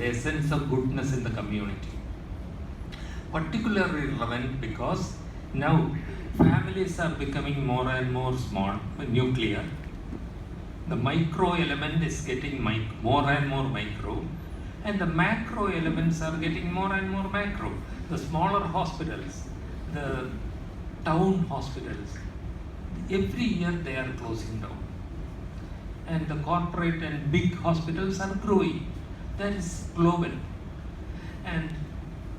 a sense of goodness in the community. Particularly relevant because now families are becoming more and more small, nuclear. The micro element is getting more and more micro, and the macro elements are getting more and more macro. The smaller hospitals, the town hospitals, every year they are closing down. And the corporate and big hospitals are growing. That is global.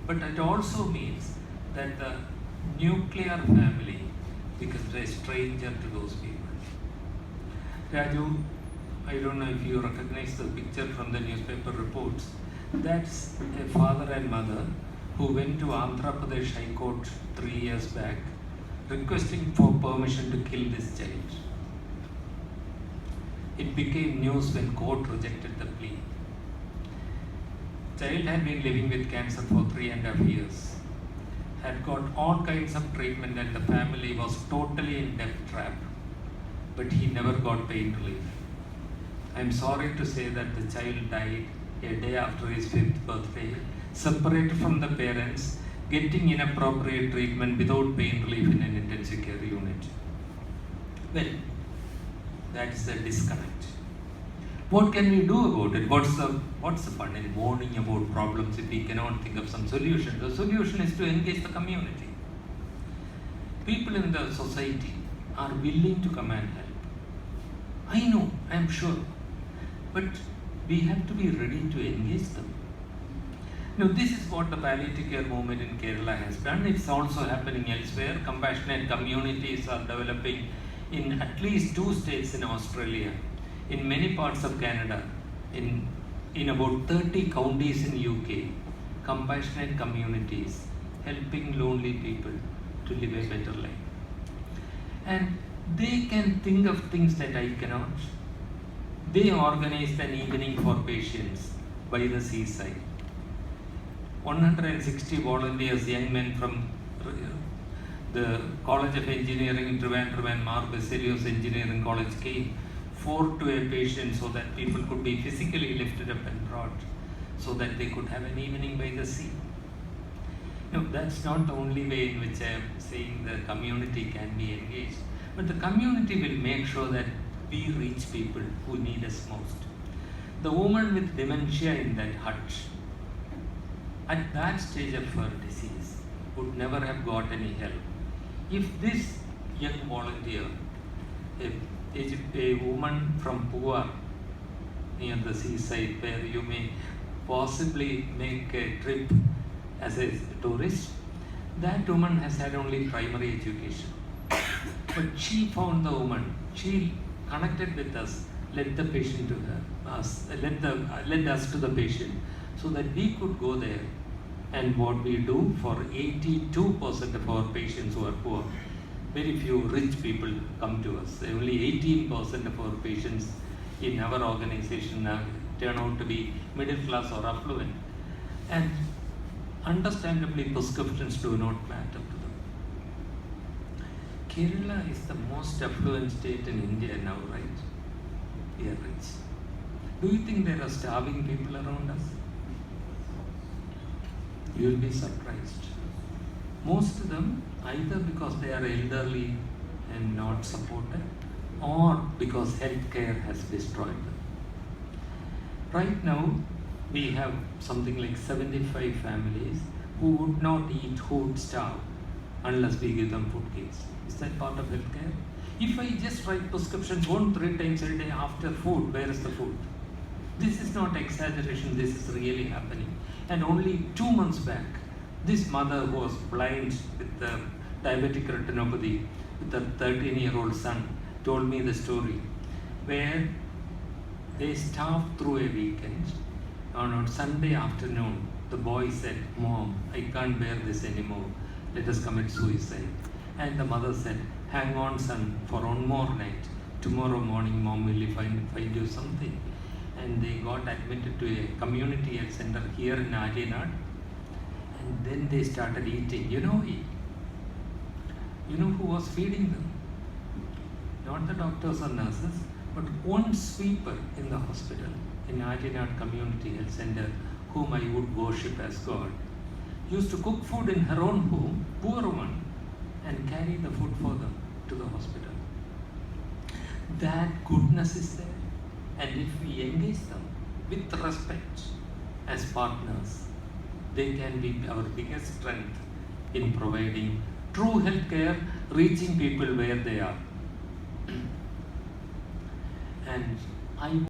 But it also means that the nuclear family becomes a stranger to those people. Raju, I don't know if you recognize the picture from the newspaper reports. That's a father and mother who went to Andhra Pradesh High Court 3 years back requesting for permission to kill this child. It became news when court rejected the plea. Child had been living with cancer for 3.5 years, had got all kinds of treatment, and the family was totally in death trap, but he never got pain relief. I'm sorry to say that the child died a day after his 5th birthday, separated from the parents, getting inappropriate treatment without pain relief in an intensive care unit. Well, that is the disconnect. What can we do about it? What's the fun in mourning about problems if we cannot think of some solution? The solution is to engage the community. People in the society are willing to come and help. I know, I am sure. But we have to be ready to engage them. Now, this is what the palliative care movement in Kerala has done. It's also happening elsewhere. Compassionate communities are developing in at least 2 states in Australia, in many parts of Canada, in about 30 counties in UK. Compassionate communities helping lonely people to live a better life. And they can think of things that I cannot. They organized an evening for patients by the seaside. 160 volunteers, young men from the College of Engineering in Trivandrum and Mar Basilios Engineering College came, 4 to a patient so that people could be physically lifted up and brought so that they could have an evening by the sea. No, that's not the only way in which I am saying the community can be engaged, but the community will make sure that we reach people who need us most. The woman with dementia in that hut, at that stage of her disease, would never have got any help. If this young volunteer, a woman from Pua, near the seaside, where you may possibly make a trip as a tourist, that woman has had only primary education. But she found the woman, she connected with us, led the patient to led us to the patient, so that we could go there. And what we do for 82% of our patients who are poor, very few rich people come to us. Only 18% of our patients in our organization turn out to be middle class or affluent. And understandably, prescriptions do not matter to them. Kerala is the most affluent state in India now, right? We are rich. Do you think there are starving people around us? You will be surprised. Most of them, either because they are elderly and not supported, or because healthcare has destroyed them. Right now, we have something like 75 families who would not eat, who would starve unless we give them food kits. Is that part of healthcare? If I just write prescriptions 1-3 times a day after food, where is the food? This is not exaggeration, this is really happening. And only 2 months back, this mother who was blind with the diabetic retinopathy, with a 13-year-old son, told me the story where they starved through a weekend. On Sunday afternoon, the boy said, "Mom, I can't bear this anymore. Let us commit suicide." And the mother said, "Hang on, son, for one more night. Tomorrow morning, Mom will find you something." And they got admitted to a community health center here in Ajenad. And then they started eating. You know who was feeding them? Not the doctors or nurses, but one sweeper in the hospital, in Ajenad Community Health Center, whom I would worship as God, used to cook food in her own home, poor one, and carry the food for them to the hospital. That goodness is there. And if we engage them with respect as partners, they can be our biggest strength in providing true health care, reaching people where they are. And I